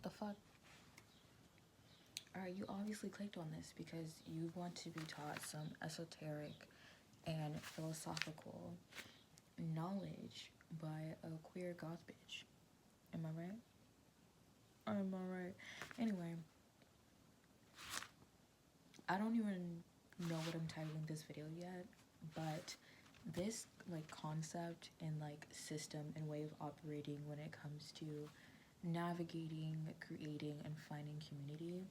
the fuck? Alright, you obviously clicked on this because you want to be taught some esoteric and philosophical knowledge by a queer goth bitch. Am I right? Am I right? Anyway, I don't even know what I'm titling this video yet, but this like concept and like system and way of operating when it comes to navigating, creating, and finding community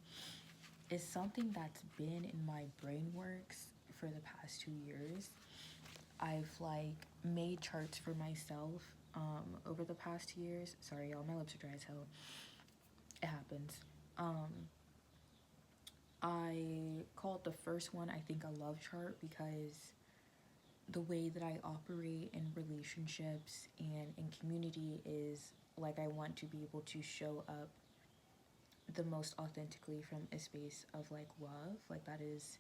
is something that's been in my brain works for the past 2 years. I've like made charts for myself over the past 2 years. Sorry y'all, my lips are dry as hell. It happens. I call it the first one, I think, a love chart, because the way that I operate in relationships and in community is like I want to be able to show up the most authentically from a space of like love. Like that is,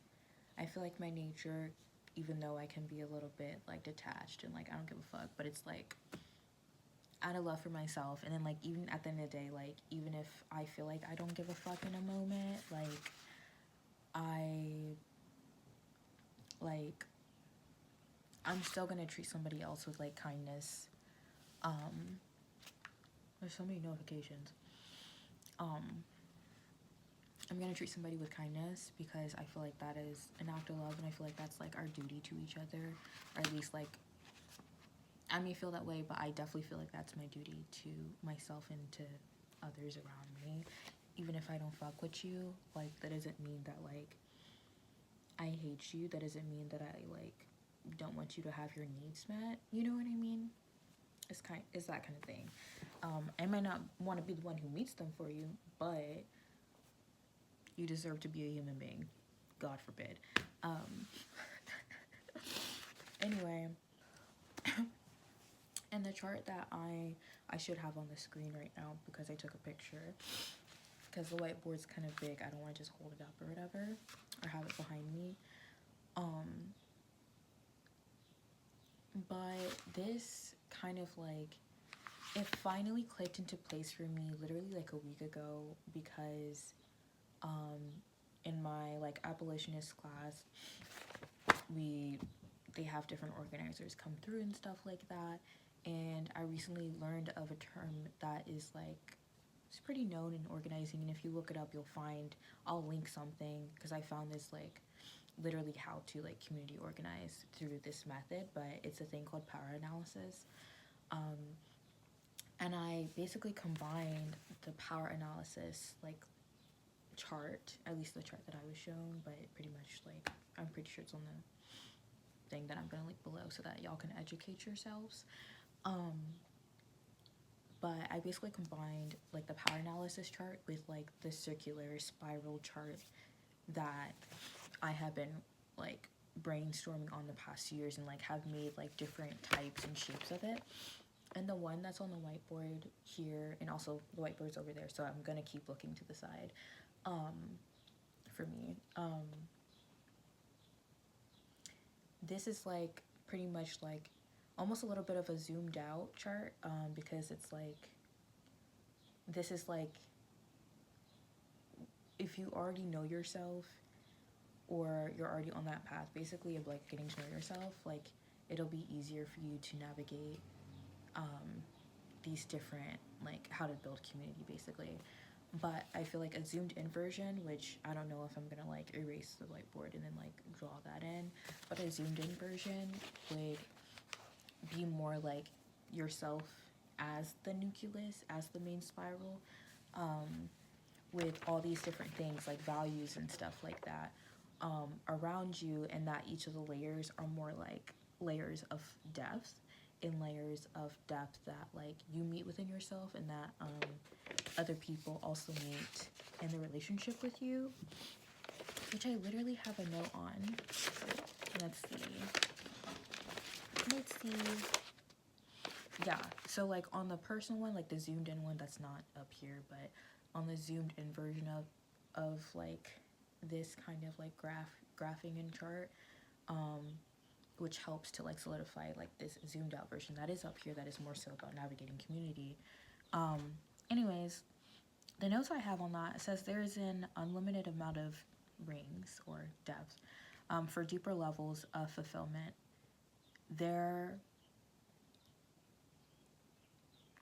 I feel like my nature, even though I can be a little bit like detached and like I don't give a fuck, but it's like out of love for myself. And then like even at the end of the day, like even if I feel like I don't give a fuck in a moment, I'm still gonna treat somebody else with like kindness. There's so many notifications. I'm gonna treat somebody with kindness because I feel like that is an act of love, and I feel like that's like our duty to each other, or at least like I may feel that way, but I definitely feel like that's my duty to myself and to others around me. Even if I don't fuck with you, like that doesn't mean that like I hate you. That doesn't mean that I like don't want you to have your needs met. You know what I mean? It's that kind of thing. I might not want to be the one who meets them for you, but you deserve to be a human being. God forbid. Anyway, and the chart that I should have on the screen right now because I took a picture, because the whiteboard's kind of big. I don't want to just hold it up or whatever, or have it behind me. But this kind of like, it finally clicked into place for me literally like a week ago, because in my like abolitionist class, they have different organizers come through and stuff like that, and I recently learned of a term that is like, it's pretty known in organizing, and if you look it up you'll find, I'll link something, because I found this like literally how to like community organize through this method, but it's a thing called power analysis. And I basically combined the power analysis like chart, at least the chart that I was shown, but pretty much like I'm pretty sure it's on the thing that I'm gonna link below so that y'all can educate yourselves. But I basically combined like the power analysis chart with like the circular spiral chart that I have been like brainstorming on the past years, and like have made like different types and shapes of it. And the one that's on the whiteboard here, and also the whiteboard's over there, so I'm gonna keep looking to the side for me. This is like pretty much like almost a little bit of a zoomed out chart, because it's like, this is like, if you already know yourself, or you're already on that path basically of like getting to know yourself, like it'll be easier for you to navigate these different, like how to build community basically. But I feel like a zoomed in version, which I don't know if I'm gonna like erase the whiteboard and then like draw that in, but a zoomed in version would be more like yourself as the nucleus, as the main spiral, with all these different things like values and stuff like that around you, and that each of the layers are more like layers of depth, in layers of depth that like you meet within yourself, and that other people also meet in the relationship with you, which I literally have a note on. Let's see. Yeah, so like on the personal one, like the zoomed in one, that's not up here, but on the zoomed in version of like this kind of like graphing and chart, which helps to like solidify like this zoomed out version that is up here, that is more so about navigating community. Anyways, the notes I have on that, it says there is an unlimited amount of rings or depth for deeper levels of fulfillment. There,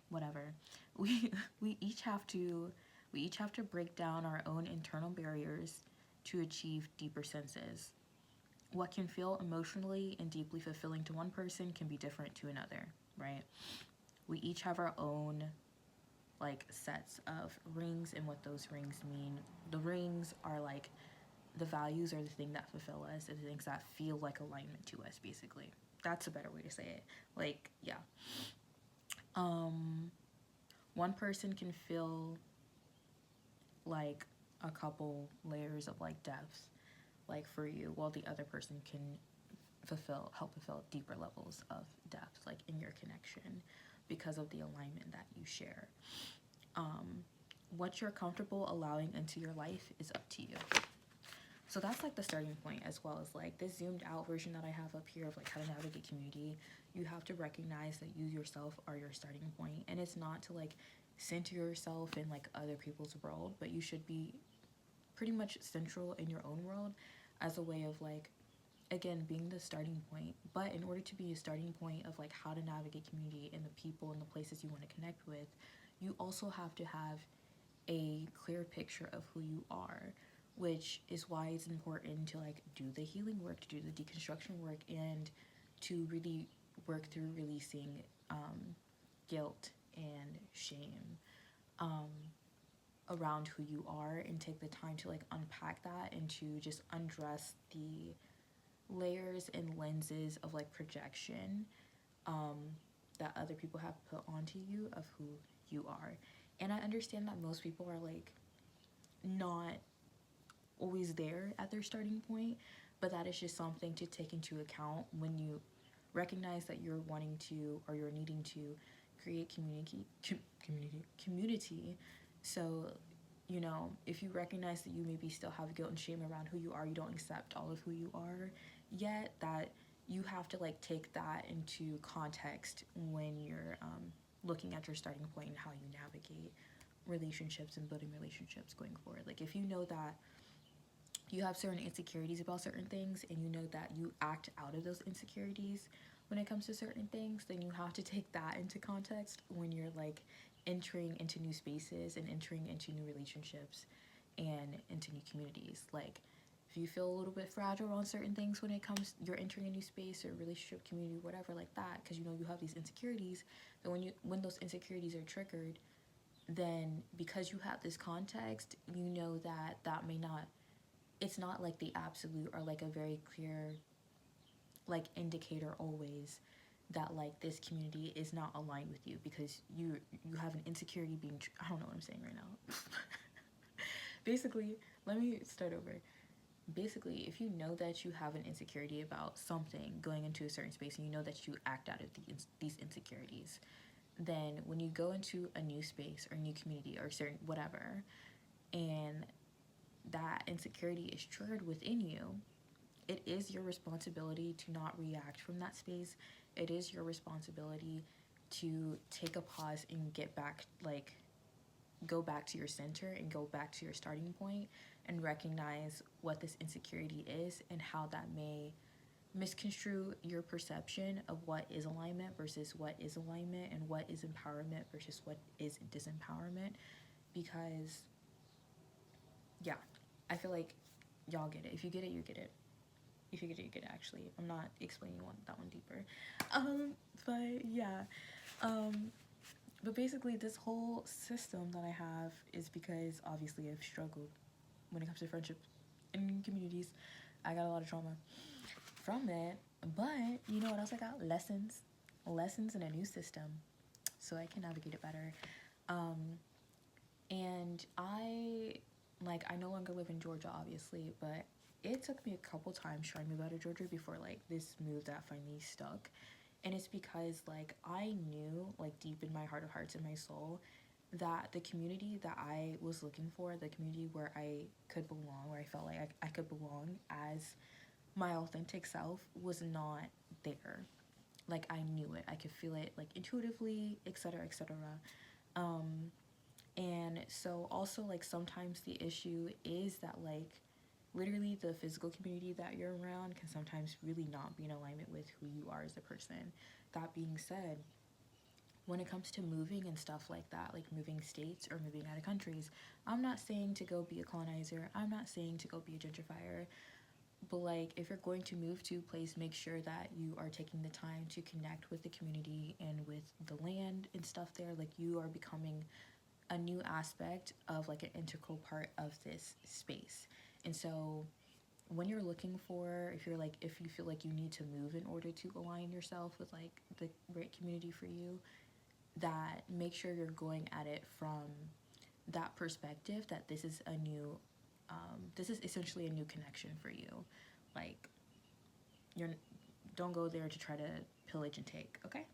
whatever. We each have to break down our own internal barriers to achieve deeper senses. What can feel emotionally and deeply fulfilling to one person can be different to another, right? We each have our own like sets of rings and what those rings mean. The rings are like the values are the thing that fulfill us, and the things that feel like alignment to us, basically. That's a better way to say it. Like, yeah. One person can feel like a couple layers of like depth, like for you, while the other person can help fulfill deeper levels of depth, like in your connection, because of the alignment that you share. What you're comfortable allowing into your life is up to you. So that's like the starting point, as well as like this zoomed out version that I have up here of like how to navigate community. You have to recognize that you yourself are your starting point, and it's not to like center yourself in like other people's world, but you should be pretty much central in your own world as a way of like, again, being the starting point. But in order to be a starting point of like how to navigate community and the people and the places you want to connect with, you also have to have a clear picture of who you are, which is why it's important to like do the healing work, to do the deconstruction work, and to really work through releasing guilt and shame around who you are, and take the time to like unpack that and to just undress the layers and lenses of like projection that other people have put onto you of who you are. And I understand that most people are like not always there at their starting point, but that is just something to take into account when you recognize that you're wanting to, or you're needing to create community. So, you know, if you recognize that you maybe still have guilt and shame around who you are, you don't accept all of who you are yet, that you have to like take that into context when you're looking at your starting point and how you navigate relationships and building relationships going forward. Like if you know that you have certain insecurities about certain things, and you know that you act out of those insecurities when it comes to certain things, then you have to take that into context when you're like entering into new spaces and entering into new relationships and into new communities. Like if you feel a little bit fragile on certain things when it comes, you're entering a new space or relationship, community, whatever like that, because you know you have these insecurities, then when those insecurities are triggered, then because you have this context, you know that that may not, it's not like the absolute or like a very clear like indicator always that like this community is not aligned with you, because you have an insecurity being I don't know what I'm saying right now. Basically, let me start over. Basically, if you know that you have an insecurity about something going into a certain space, and you know that you act out of these insecurities, then when you go into a new space or new community or certain whatever, and that insecurity is triggered within you, it is your responsibility to not react from that space. It is your responsibility to take a pause and get back, like go back to your center and go back to your starting point, and recognize what this insecurity is and how that may misconstrue your perception of what is alignment versus what is alignment, and what is empowerment versus what is disempowerment. Because yeah, I feel like y'all get it. If you get it, you get it. If you get it, you get it, actually. I'm not explaining that one deeper. But yeah. But basically, this whole system that I have is because obviously I've struggled when it comes to friendships and communities. I got a lot of trauma from it. But you know what else I got? Lessons. Lessons in a new system, so I can navigate it better. And I no longer live in Georgia, obviously, but it took me a couple times trying to move out of Georgia before like this move that finally stuck. And it's because like I knew like deep in my heart of hearts and my soul that the community that I was looking for, the community where I could belong, where I felt like I could belong as my authentic self, was not there. Like I knew it, I could feel it like intuitively, etc., etc. And So also, like, sometimes the issue is that, like, literally the physical community that you're around can sometimes really not be in alignment with who you are as a person. That being said, when it comes to moving and stuff like that, like moving states or moving out of countries, I'm not saying to go be a colonizer, I'm not saying to go be a gentrifier, but like, if you're going to move to a place, make sure that you are taking the time to connect with the community and with the land and stuff there. Like, you are becoming a new aspect of like an integral part of this space. And so when you're looking for, if you feel like you need to move in order to align yourself with like the right community for you, that make sure you're going at it from that perspective, that this is a new this is essentially a new connection for you. Like, you're don't go there to try to pillage and take, okay?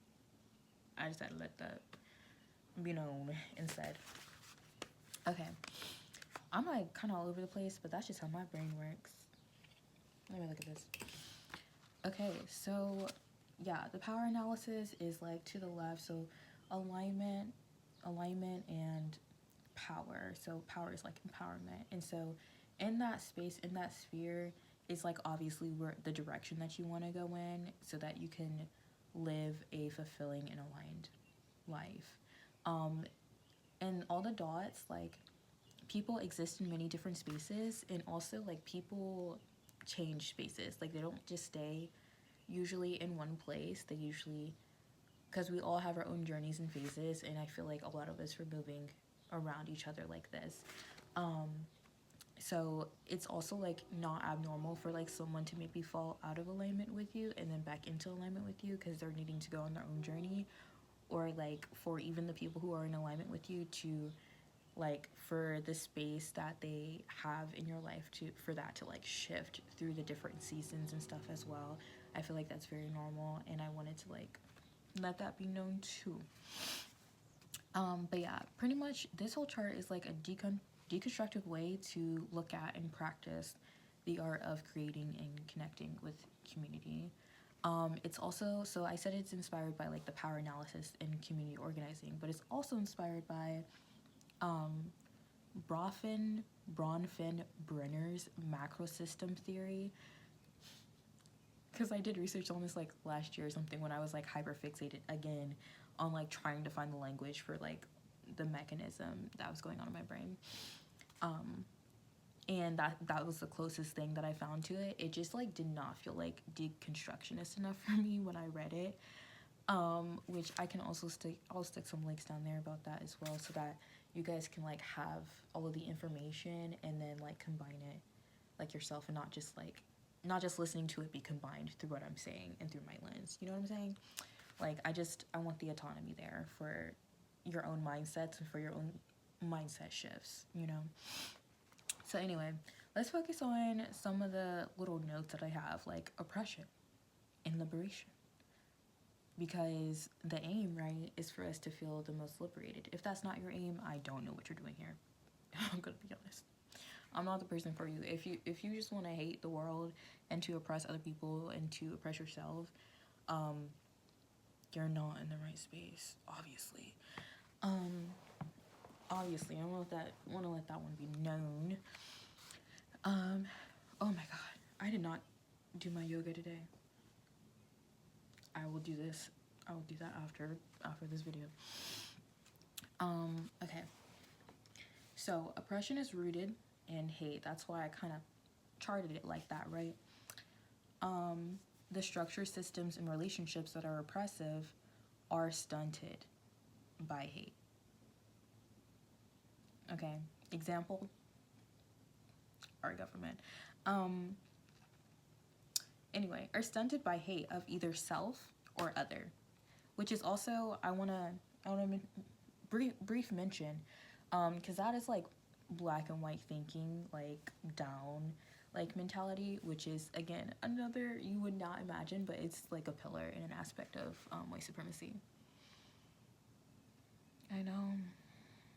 I just had to let that be known instead. Okay, I'm like kind of all over the place, but that's just how my brain works. Let me look at this. Okay, so yeah, the power analysis is like to the left. So alignment and power. So power is like empowerment. And so in that space, in that sphere, is like obviously where the direction that you want to go in, so that you can live a fulfilling and aligned life. And all the dots, like, people exist in many different spaces, and also like people change spaces. Like, they don't just stay usually in one place. They usually, because we all have our own journeys and phases, and I feel like a lot of us are moving around each other like this. So it's also like not abnormal for like someone to maybe fall out of alignment with you and then back into alignment with you because they're needing to go on their own journey, or like for even the people who are in alignment with you to, like, for the space that they have in your life to, for that to like shift through the different seasons and stuff as well. I feel like that's very normal, and I wanted to like let that be known too. But yeah, pretty much this whole chart is like a deconstructive way to look at and practice the art of creating and connecting with community. It's also, so I said it's inspired by like the power analysis and community organizing, but it's also inspired by Bronfen Brenner's macro system theory, because I did research on this like last year or something when I was like hyper fixated again on like trying to find the language for like the mechanism that was going on in my brain. And that was the closest thing that I found to it. It just like did not feel like deconstructionist enough for me when I read it. Which I can also I'll stick some links down there about that as well, so that you guys can like have all of the information and then like combine it like yourself, and not just listening to it be combined through what I'm saying and through my lens. You know what I'm saying? Like, I want the autonomy there for your own mindsets and for your own mindset shifts, you know? So anyway, let's focus on some of the little notes that I have, like oppression and liberation. Because the aim, right, is for us to feel the most liberated. If that's not your aim, I don't know what you're doing here. I'm gonna be honest. I'm not the person for you. If you just want to hate the world and to oppress other people and to oppress yourself, you're not in the right space, obviously. Obviously, I want to let that one be known. Oh my god, I did not do my yoga today. I will do that after this video. Okay. So, oppression is rooted in hate. That's why I kind of charted it like that, right? The structure, systems, and relationships that are oppressive are stunted by hate. Okay, example, our government. Anyway, are stunted by hate of either self or other, which is also, I wanna brief mention, because that is like black and white thinking, like down like mentality, which is again another you would not imagine, but it's like a pillar in an aspect of white supremacy. I know.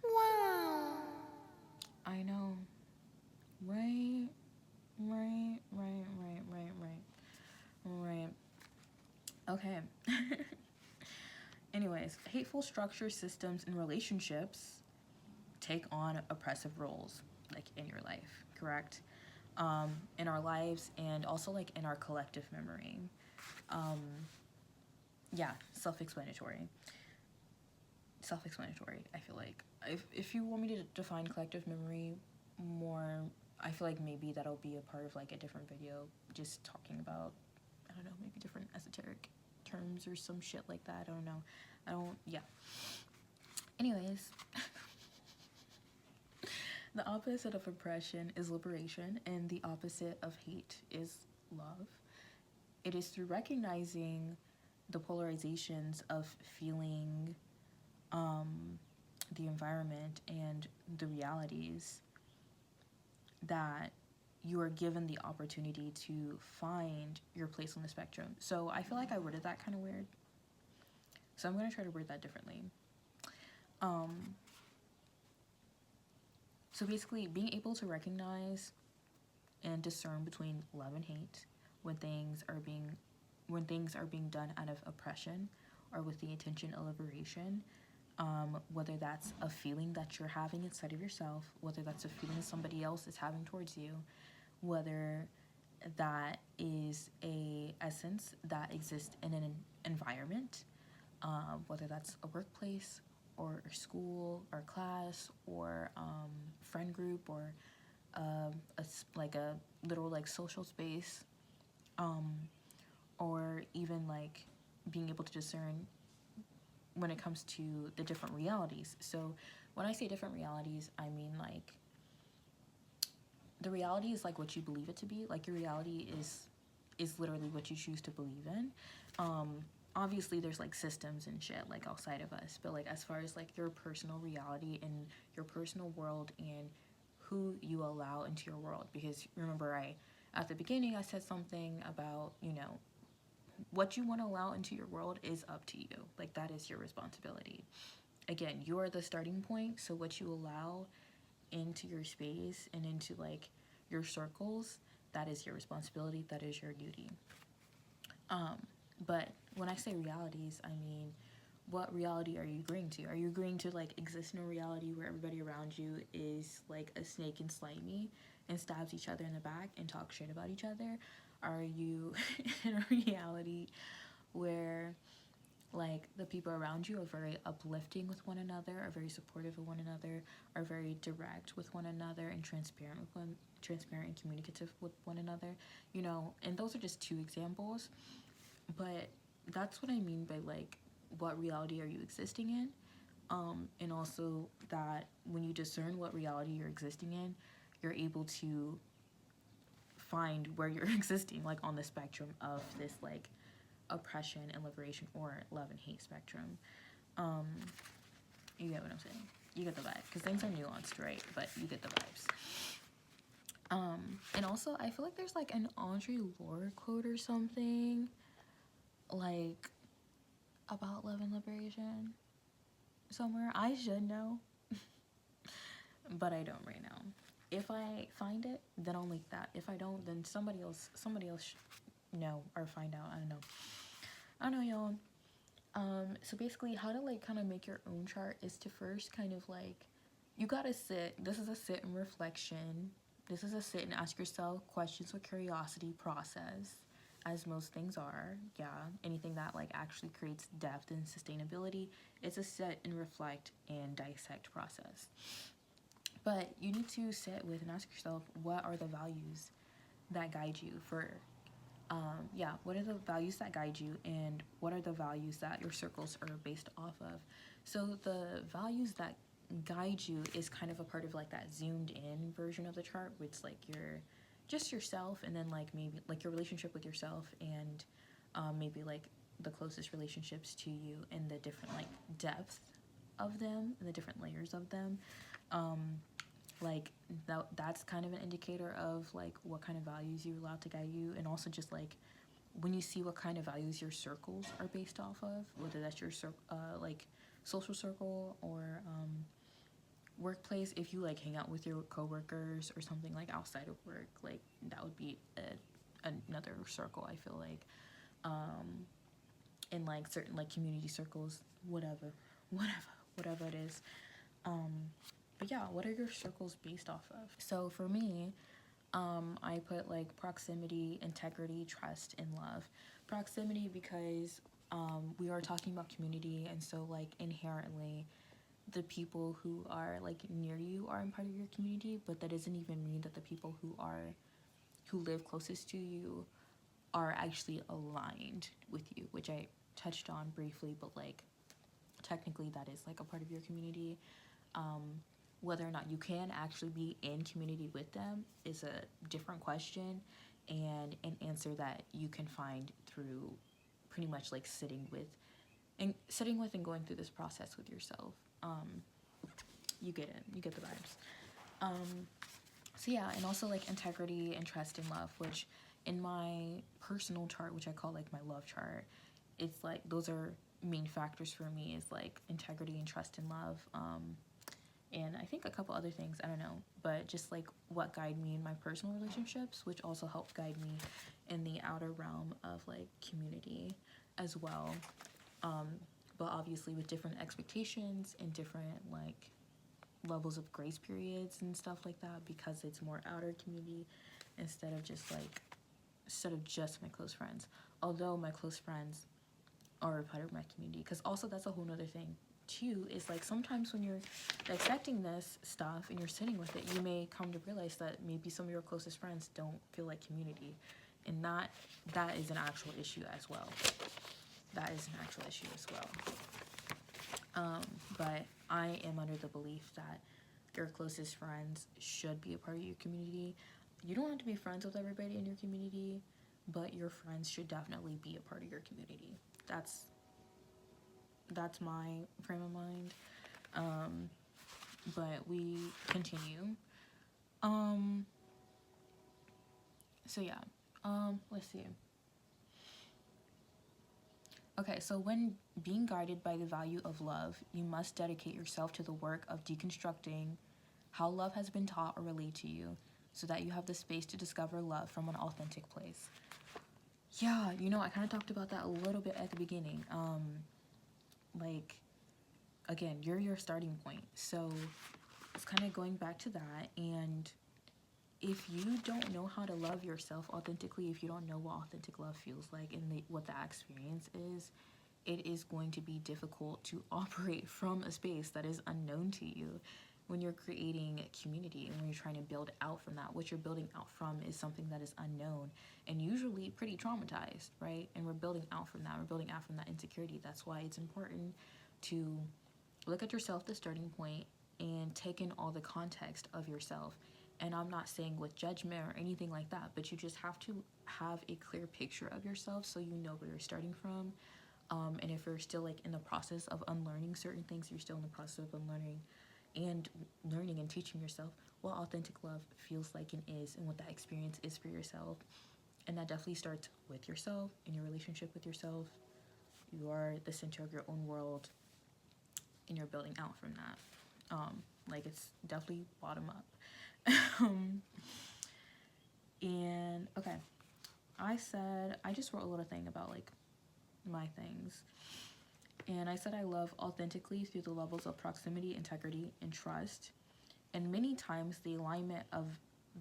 Wow. I know. Right. Okay. Anyways, hateful structure, systems, and relationships take on oppressive roles, like in your life, correct? In our lives, and also like in our collective memory. Yeah, self-explanatory. I feel like if you want me to define collective memory more, I feel like maybe that'll be a part of like a different video, just talking about, I don't know, maybe different esoteric terms or some shit like that. I don't, yeah. Anyways, the opposite of oppression is liberation, and the opposite of hate is love. It is through recognizing the polarizations of feeling the environment and the realities that you are given the opportunity to find your place on the spectrum. So I feel like I worded that kind of weird. So I'm going to try to word that differently. So basically, being able to recognize and discern between love and hate when things are being done out of oppression or with the intention of liberation, whether that's a feeling that you're having inside of yourself, whether that's a feeling somebody else is having towards you, whether that is a essence that exists in an environment, whether that's a workplace or a school or class or friend group or like a little like social space, or even like being able to discern when it comes to the different realities. So when I say different realities, I mean like the reality is like what you believe it to be. Like your reality is literally what you choose to believe in. Obviously there's like systems and shit like outside of us, but like as far as like your personal reality and your personal world and who you allow into your world, because remember at the beginning I said something about, you know, what you want to allow into your world is up to you. Like that is your responsibility. Again, you are the starting point, so what you allow into your space and into like your circles, that is your responsibility, that is your duty. But when I say realities, I mean, what reality are you agreeing to? Are you agreeing to like exist in a reality where everybody around you is like a snake and slimy and stabs each other in the back and talks shit about each other? Are you in a reality where like the people around you are very uplifting with one another, are very supportive of one another, are very direct with one another and transparent and communicative with one another, you know? And those are just two examples, but that's what I mean by like, what reality are you existing in? And also that when you discern what reality you're existing in, you're able to find where you're existing, like on the spectrum of this like oppression and liberation or love and hate spectrum. You get what I'm saying? You get the vibe, because things are nuanced, right? But you get the vibes. And also I feel like there's like an Audre Lorde quote or something like about love and liberation somewhere. I should know but I don't right now. If I find it, then I'll link that. If I don't, then somebody else know or find out. I don't know, y'all. So basically how to like kind of make your own chart is to first kind of like, you gotta sit. This is a sit and reflection. This is a sit and ask yourself questions with curiosity process, as most things are. Yeah, anything that like actually creates depth and sustainability, it's a sit and reflect and dissect process. But you need to sit with and ask yourself, what are the values that guide you for, what are the values that guide you, and what are the values that your circles are based off of? So the values that guide you is kind of a part of like that zoomed in version of the chart, where it's like you're just yourself, and then like maybe like your relationship with yourself, and maybe like the closest relationships to you, and the different like depth of them and the different layers of them. Like that's kind of an indicator of like what kind of values you allow to guide you, and also just like when you see what kind of values your circles are based off of, whether that's your like social circle or workplace. If you like hang out with your coworkers or something like outside of work, like that would be another circle, I feel like. In like certain like community circles, whatever it is. But yeah, what are your circles based off of? So for me, I put like proximity, integrity, trust, and love. Proximity because we are talking about community, and so like inherently the people who are like near you are in part of your community, but that doesn't even mean that the people who live closest to you are actually aligned with you, which I touched on briefly, but like technically that is like a part of your community. Whether or not you can actually be in community with them is a different question, and an answer that you can find through pretty much like sitting with and going through this process with yourself. You get it, you get the vibes. So yeah, and also like integrity and trust and love, which in my personal chart, which I call like my love chart, it's like those are main factors for me, is like integrity and trust and love. And I think a couple other things, I don't know, but just like what guide me in my personal relationships, which also help guide me in the outer realm of like community as well. But obviously with different expectations and different like levels of grace periods and stuff like that, because it's more outer community instead of just my close friends. Although my close friends are a part of my community, because also that's a whole nother thing too, is like sometimes when you're dissecting this stuff and you're sitting with it, you may come to realize that maybe some of your closest friends don't feel like community, and that is an actual issue as well. That is an actual issue as well. But I am under the belief that your closest friends should be a part of your community. You don't have to be friends with everybody in your community, but your friends should definitely be a part of your community. That's my frame of mind. But we continue. So yeah. Let's see. Okay, so when being guided by the value of love, you must dedicate yourself to the work of deconstructing how love has been taught or relayed to you, so that you have the space to discover love from an authentic place. Yeah, I kind of talked about that a little bit at the beginning. Like, again, you're your starting point. So it's kind of going back to that. And if you don't know how to love yourself authentically, if you don't know what authentic love feels like and what that experience is, it is going to be difficult to operate from a space that is unknown to you when you're creating community and when you're trying to build out from that. What you're building out from is something that is unknown and usually pretty traumatized, right? And we're building out from that. We're building out from that insecurity. That's why it's important to look at yourself, the starting point, and take in all the context of yourself. And I'm not saying with judgment or anything like that, but you just have to have a clear picture of yourself so you know where you're starting from. And if you're still like in the process of unlearning certain things, you're still in the process of unlearning and learning and teaching yourself what authentic love feels like and is, and what that experience is for yourself. And that definitely starts with yourself and your relationship with yourself. You are the center of your own world, and you're building out from that. Like, it's definitely bottom up. And okay, I just wrote a little thing about like my things, and I said I love authentically through the levels of proximity, integrity, and trust, and many times the alignment of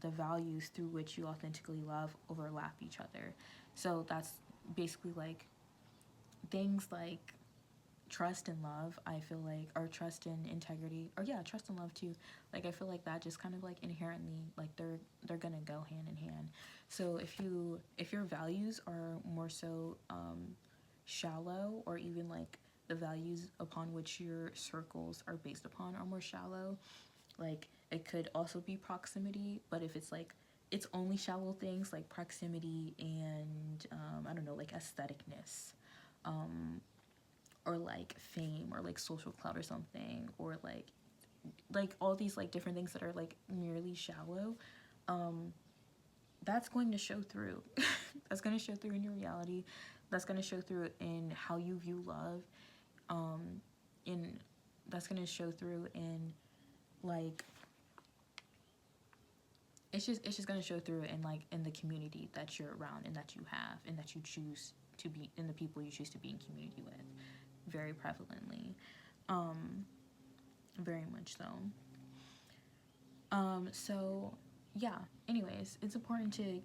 the values through which you authentically love overlap each other. So that's basically like things like trust and love, I feel like, or trust and integrity, or yeah, trust and love too. Like, I feel like that just kind of like inherently, like they're gonna go hand in hand. So if your values are more so shallow, or even like the values upon which your circles are based upon are more shallow, like it could also be proximity. But if it's like it's only shallow things like proximity and I don't know, like aestheticness, or like fame, or like social clout or something, or like all these like different things that are like merely shallow, that's going to show through. That's going to show through in your reality. That's going to show through in how you view love. That's going to show through in like it's just going to show through in like in the community that you're around and that you have and that you choose to be, in the people you choose to be in community with, very prevalently. Very much so. So yeah, anyways, it's important to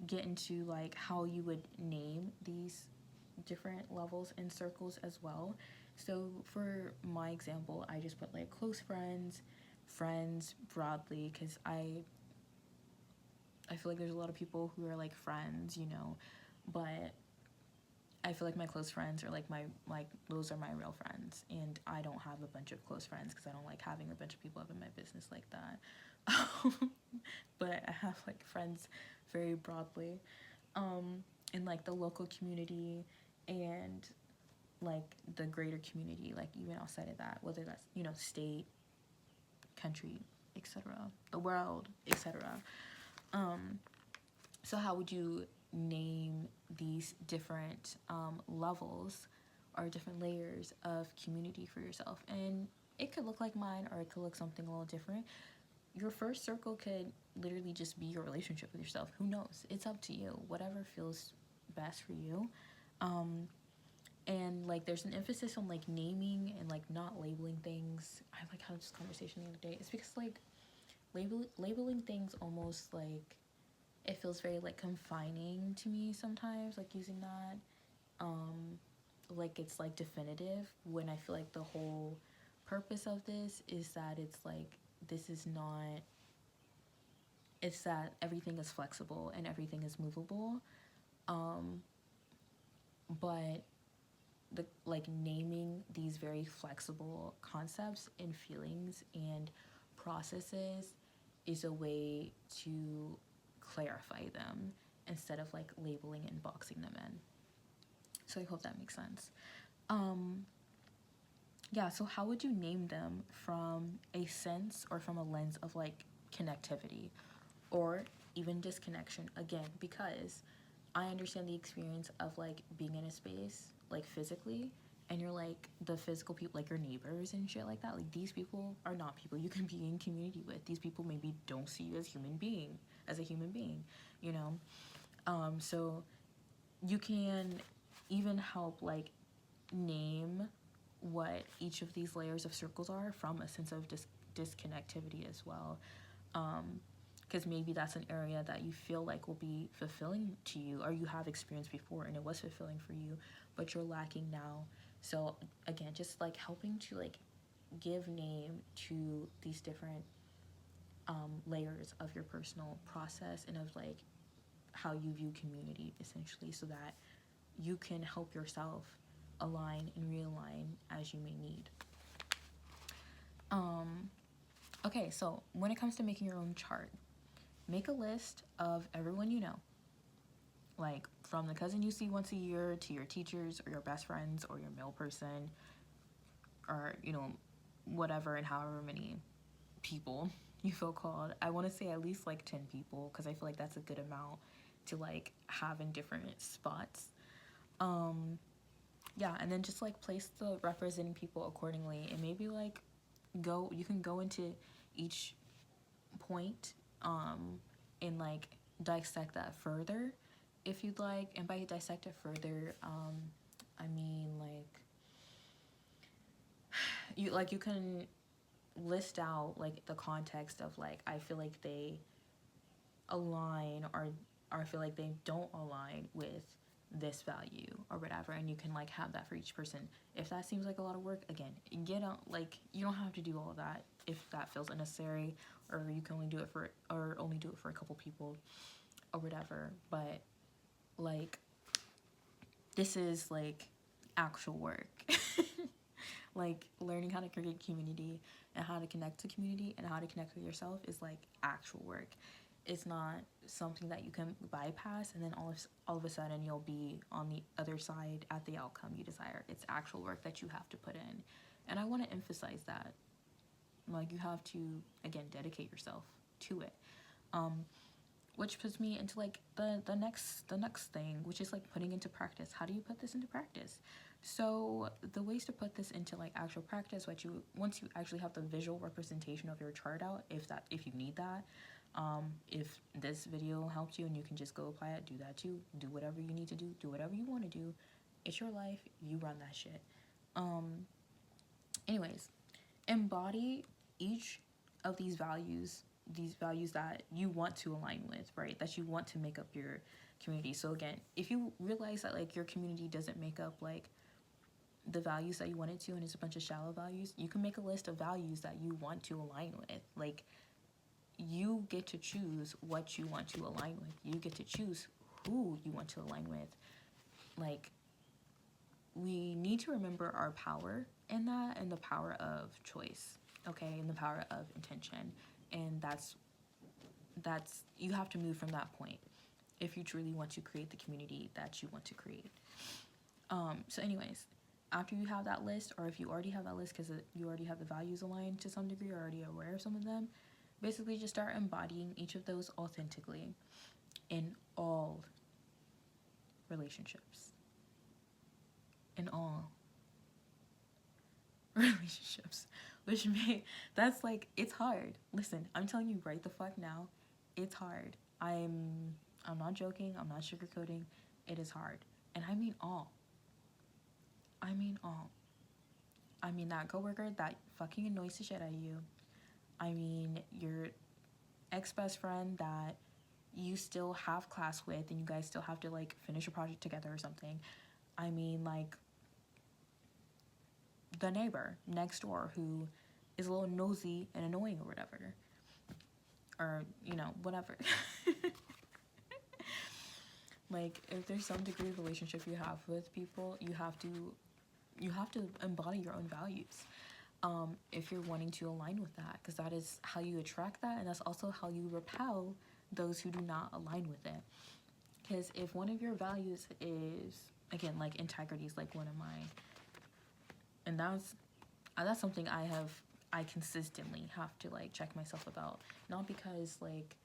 get into like how you would name these different levels and circles as well. So for my example, I just put like close friends, friends broadly, because I feel like there's a lot of people who are like friends, you know, but I feel like my close friends are like those are my real friends, and I don't have a bunch of close friends because I don't like having a bunch of people up in my business like that. But I have like friends very broadly, in like the local community and like the greater community, like even outside of that, whether that's, you know, state, country, etc., the world, etc. So how would you name these different levels or different layers of community for yourself? And it could look like mine, or it could look something a little different. Your first circle could literally just be your relationship with yourself. Who knows? It's up to you. Whatever feels best for you. And like there's an emphasis on like naming and like not labeling things. I like had this conversation the other day. It's because like labeling things almost like it feels very like confining to me sometimes, like using that like it's like definitive, when I feel like the whole purpose of this is that it's like this is not, it's that everything is flexible and everything is movable. But the like naming these very flexible concepts and feelings and processes is a way to clarify them instead of like labeling and boxing them in. So I hope that makes sense. Yeah, so how would you name them from a sense or from a lens of like connectivity or even disconnection? Again, because I understand the experience of like being in a space like physically, and you're like the physical people, like your neighbors and shit like that. Like these people are not people you can be in community with. These people maybe don't see you as as a human being, you know. So you can even help like name what each of these layers of circles are from a sense of disconnectivity as well. Because maybe that's an area that you feel like will be fulfilling to you, or you have experienced before and it was fulfilling for you, but you're lacking now. So again, just like helping to like give name to these different layers of your personal process and of like how you view community essentially, so that you can help yourself align and realign as you may need. Okay, so when it comes to making your own chart, make a list of everyone you know, like from the cousin you see once a year to your teachers or your best friends or your mail person, or you know, whatever, and however many people you feel called. I want to say at least like 10 people, because I feel like that's a good amount to like have in different spots. Yeah, and then just like place the representing people accordingly, and maybe like you can go into each point and like dissect that further if you'd like. And by dissect it further, I mean like you can list out like the context of like I feel like they align, or I feel like they don't align with this value or whatever, and you can like have that for each person. If that seems like a lot of work, again, get out, like you don't have to do all of that if that feels unnecessary, or you can only do it for a couple people or whatever. But like this is like actual work. Like learning how to create community and how to connect to community and how to connect with yourself is like actual work. It's not something that you can bypass and then all of a sudden you'll be on the other side at the outcome you desire. It's actual work that you have to put in. And I want to emphasize that. Like you have to, again, dedicate yourself to it. Which puts me into like the next thing, which is like putting into practice. How do you put this into practice? So the ways to put this into like actual practice, once you actually have the visual representation of your chart out, if you need that, if this video helped you and you can just go apply it, do that too. Do whatever you need to do whatever you want to do. It's your life, you run that shit. Anyways, embody each of these values these values that you want to align with, right? That you want to make up your community. So again, if you realize that like your community doesn't make up like the values that you want it to, and it's a bunch of shallow values, you can make a list of values that you want to align with. Like, you get to choose what you want to align with. You get to choose who you want to align with. Like, we need to remember our power in that, and the power of choice, okay, and the power of intention. And that's you have to move from that point if you truly want to create the community that you want to create. So anyways, after you have that list, or if you already have that list because you already have the values aligned to some degree, or already aware of some of them, basically just start embodying each of those authentically in all relationships. In all relationships. That's like, it's hard. Listen, I'm telling you right the fuck now, it's hard. I'm not joking, I'm not sugarcoating. It is hard. And I mean all. I mean all. I mean that coworker that fucking annoys the shit out of you. I mean your ex-best friend that you still have class with and you guys still have to like finish a project together or something. I mean like the neighbor next door who is a little nosy and annoying or whatever. Or, you know, whatever. Like, if there's some degree of relationship you have with people, you have to embody your own values. If you're wanting to align with that, because that is how you attract that, and that's also how you repel those who do not align with it. Because if one of your values is, again, like integrity is like one of mine, and that's something I consistently have to like check myself about. Not because like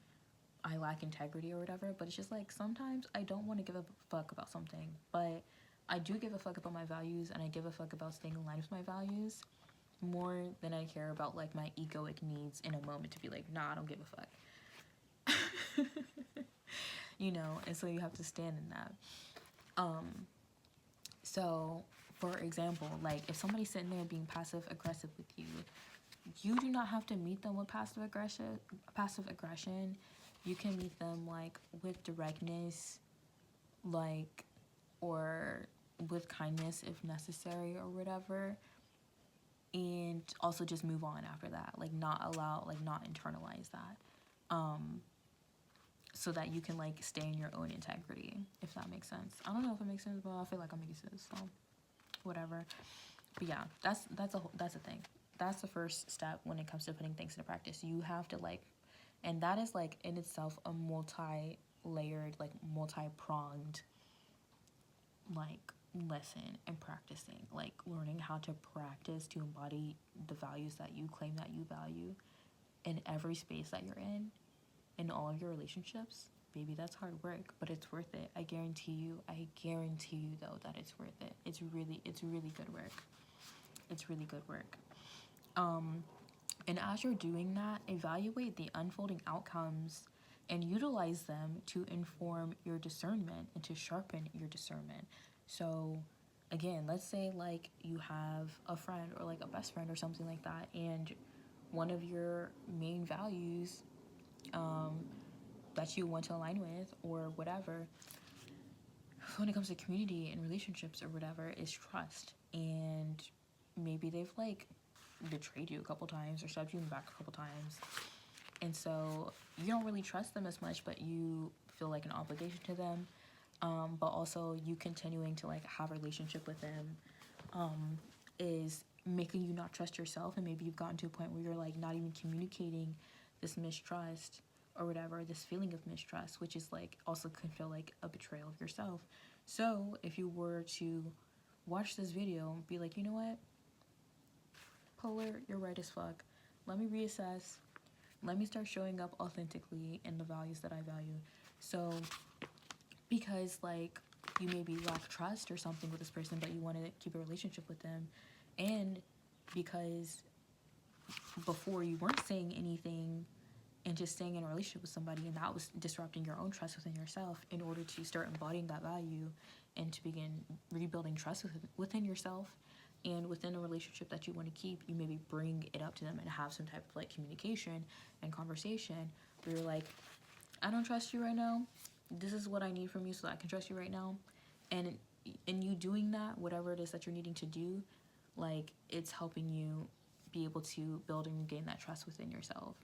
I lack integrity or whatever, but it's just like sometimes I don't want to give a fuck about something, but I do give a fuck about my values, and I give a fuck about staying aligned with my values more than I care about like my egoic needs in a moment to be like, nah, I don't give a fuck. You know, and so you have to stand in that. So for example, like if somebody's sitting there being passive aggressive with you, you do not have to meet them with passive aggression. You can meet them like with directness, like, or with kindness if necessary or whatever, and also just move on after that. Like not internalize that, so that you can like stay in your own integrity, if that makes sense. I don't know if it makes sense, but I feel like I'm making sense, so whatever. But yeah, that's a thing. That's the first step when it comes to putting things into practice. You have to like, and that is like in itself a multi-layered, like multi-pronged like lesson and practicing, like learning how to practice to embody the values that you claim that you value in every space that you're in all of your relationships. Baby, that's hard work, but it's worth it. I guarantee you though that it's worth it. It's really good work. It's really good work. And as you're doing that, evaluate the unfolding outcomes and utilize them to inform your discernment and to sharpen your discernment. So again, let's say like you have a friend or like a best friend or something like that, and one of your main values that you want to align with or whatever when it comes to community and relationships or whatever is trust. And maybe they've like betrayed you a couple times or stabbed you in the back a couple times, and so you don't really trust them as much, but you feel like an obligation to them, but also you continuing to like have a relationship with them is making you not trust yourself, and maybe you've gotten to a point where you're like not even communicating this mistrust or whatever, this feeling of mistrust, which is like also can feel like a betrayal of yourself. So if you were to watch this video and be like, you know what, Polar, you're right as fuck, let me reassess, let me start showing up authentically in the values that I value. So because like you maybe lack trust or something with this person, but you want to keep a relationship with them, and because before you weren't saying anything and just staying in a relationship with somebody, and that was disrupting your own trust within yourself, in order to start embodying that value and to begin rebuilding trust within yourself, And within a relationship that you want to keep, you maybe bring it up to them and have some type of like communication and conversation where you're like, I don't trust you right now. This is what I need from you so that I can trust you right now. And in you doing that, whatever it is that you're needing to do, like, it's helping you be able to build and gain that trust within yourself.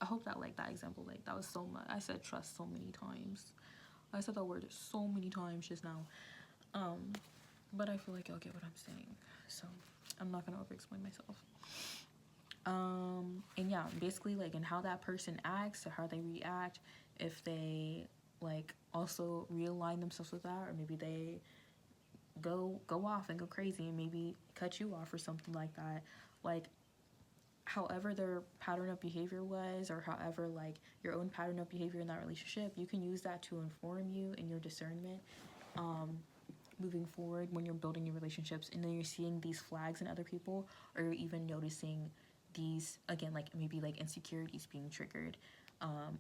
I hope that, like, that example, like, that was so much. I said trust so many times. I said that word so many times just now. But I feel like y'all get what I'm saying. So I'm not gonna over explain myself. And yeah, basically, like, in how that person acts or how they react, if they like also realign themselves with that, or maybe they go off and go crazy and maybe cut you off or something like that, like, however their pattern of behavior was, or however like your own pattern of behavior in that relationship, you can use that to inform you in your discernment moving forward when you're building your relationships. And then you're seeing these flags in other people, or you're even noticing these, again, like maybe like insecurities being triggered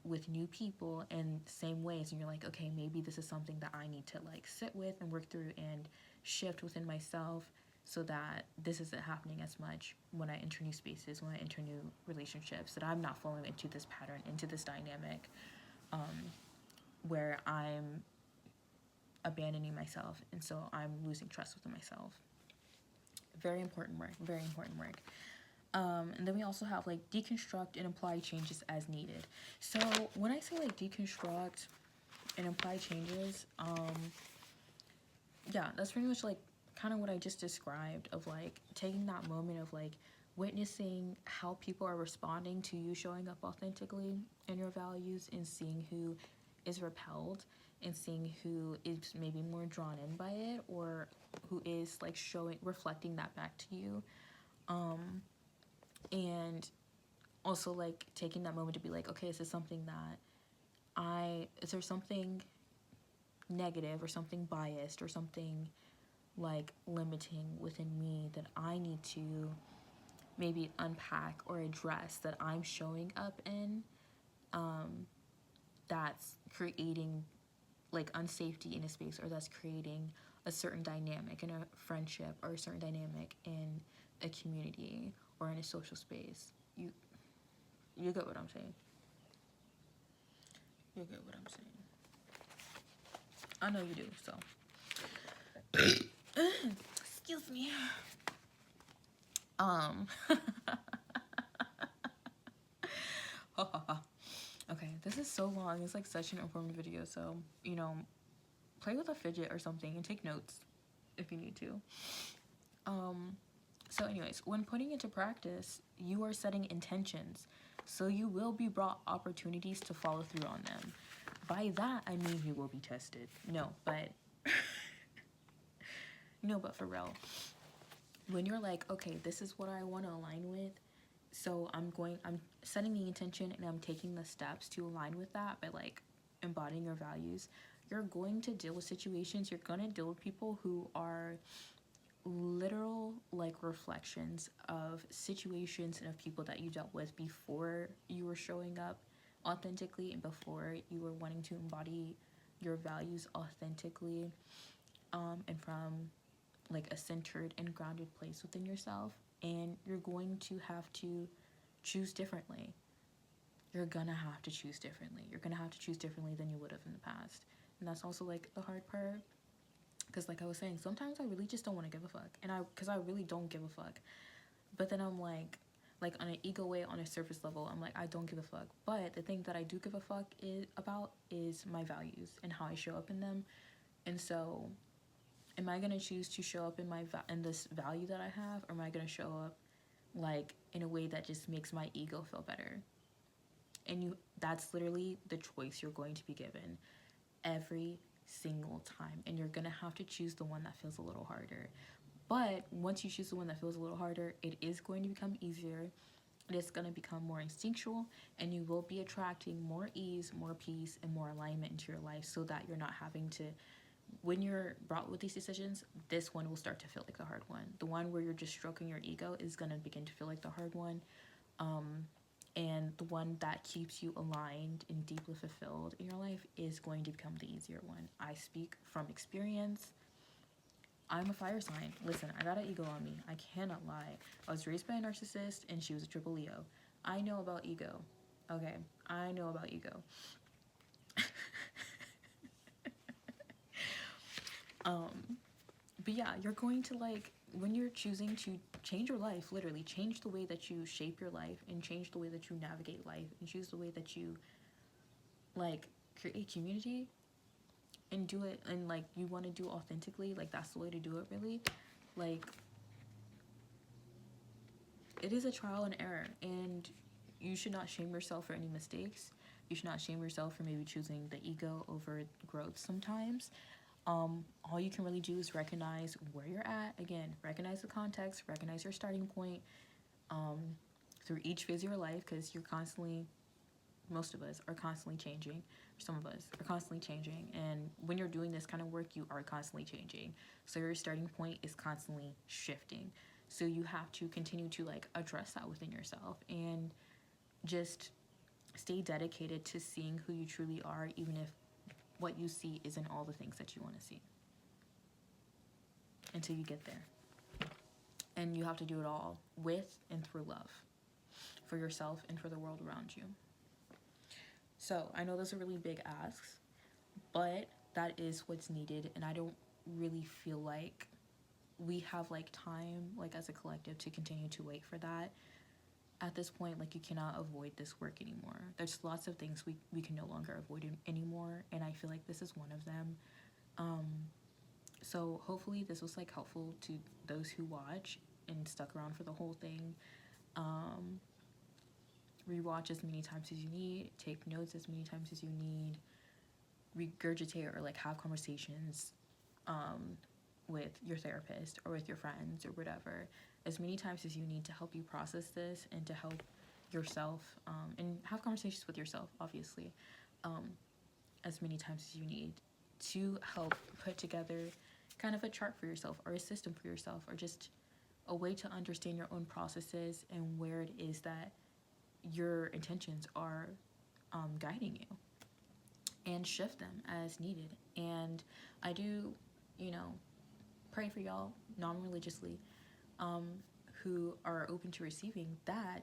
with new people in same ways, and you're like, okay, maybe this is something that I need to like sit with and work through and shift within myself, so that this isn't happening as much when I enter new spaces, when I enter new relationships, that I'm not falling into this pattern, into this dynamic where I'm abandoning myself, and so I'm losing trust within myself. Very important work, very important work. And then we also have like deconstruct and apply changes as needed. So when I say like deconstruct and apply changes, yeah, that's pretty much like kind of what I just described, of like taking that moment of like witnessing how people are responding to you showing up authentically in your values, and seeing who is repelled, and seeing who is maybe more drawn in by it, or who is like reflecting that back to you. And also like taking that moment to be like, okay, is this something that is there something negative or something biased or something like limiting within me that I need to maybe unpack or address, that I'm showing up in, that's creating like unsafety in a space, or that's creating a certain dynamic in a friendship, or a certain dynamic in a community or in a social space. You get what I'm saying. You get what I'm saying. I know you do, so. Excuse me. Okay, this is so long. It's like such an informative video, so, you know, play with a fidget or something and take notes if you need to. So anyways, when putting into practice, you are setting intentions, so you will be brought opportunities to follow through on them. By that, I mean you will be tested. No, but for real. When you're like, okay, this is what I want to align with, so I'm setting the intention and I'm taking the steps to align with that by like embodying your values. You're going to deal with situations, you're going to deal with people who are literal like reflections of situations and of people that you dealt with before you were showing up authentically, and before you were wanting to embody your values authentically, and from like a centered and grounded place within yourself. And you're going to have to choose differently. You're gonna have to choose differently. You're gonna have to choose differently than you would have in the past. And that's also like the hard part, because like I was saying, sometimes I really just don't want to give a fuck, and because I really don't give a fuck. But then I'm like on an ego way, on a surface level, I'm like, I don't give a fuck. But the thing that I do give a fuck is my values and how I show up in them. And so, am I gonna choose to show up in this value that I have, or am I gonna show up like in a way that just makes my ego feel better? And that's literally the choice you're going to be given every single time, and you're gonna have to choose the one that feels a little harder. But once you choose the one that feels a little harder, it is going to become easier. It is going to become more instinctual, and you will be attracting more ease, more peace, and more alignment into your life, so that you're not having to, when you're brought with these decisions, this one will start to feel like the hard one. The one where you're just stroking your ego is going to begin to feel like the hard one. And the one that keeps you aligned and deeply fulfilled in your life is going to become the easier one. I speak from experience. I'm a fire sign. Listen, I got an ego on me. I cannot lie. I was raised by a narcissist and she was a triple Leo. I know about ego. Okay, I know about ego. But yeah, you're going to like, when you're choosing to change your life, literally change the way that you shape your life and change the way that you navigate life and choose the way that you like create community and do it, and like you want to do authentically, like that's the way to do it really. Like, it is a trial and error, and you should not shame yourself for any mistakes. You should not shame yourself for maybe choosing the ego over growth sometimes. All you can really do is recognize where you're at. Again, recognize the context, recognize your starting point through each phase of your life, because you're constantly, most of us are constantly changing. Some of us are constantly changing, and when you're doing this kind of work, you are constantly changing. So your starting point is constantly shifting. So you have to continue to like address that within yourself and just stay dedicated to seeing who you truly are, even if what you see isn't all the things that you want to see, until you get there. And you have to do it all with and through love for yourself and for the world around you. So I know those are really big asks, but that is what's needed, and I don't really feel like we have like time, like as a collective, to continue to wait for that. At this point, like, you cannot avoid this work anymore. There's lots of things we can no longer avoid anymore, and I feel like this is one of them. So hopefully this was like helpful to those who watch and stuck around for the whole thing. Rewatch as many times as you need, take notes as many times as you need, regurgitate or like have conversations with your therapist or with your friends or whatever as many times as you need to help you process this and to help yourself, and have conversations with yourself, obviously, as many times as you need to help put together kind of a chart for yourself or a system for yourself, or just a way to understand your own processes and where it is that your intentions are guiding you, and shift them as needed. And I do, pray for y'all non-religiously who are open to receiving that.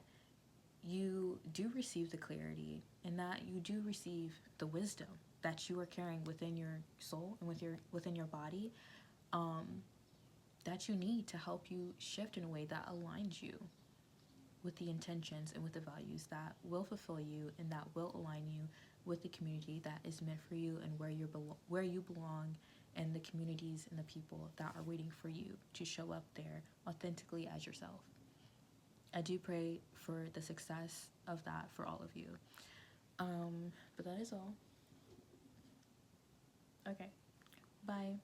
You do receive the clarity, and that you do receive the wisdom that you are carrying within your soul and within your body, that you need to help you shift in a way that aligns you with the intentions and with the values that will fulfill you and that will align you with the community that is meant for you, and where you belong, and the communities and the people that are waiting for you to show up there authentically as yourself. I do pray for the success of that for all of you. But that is all. Okay. Bye.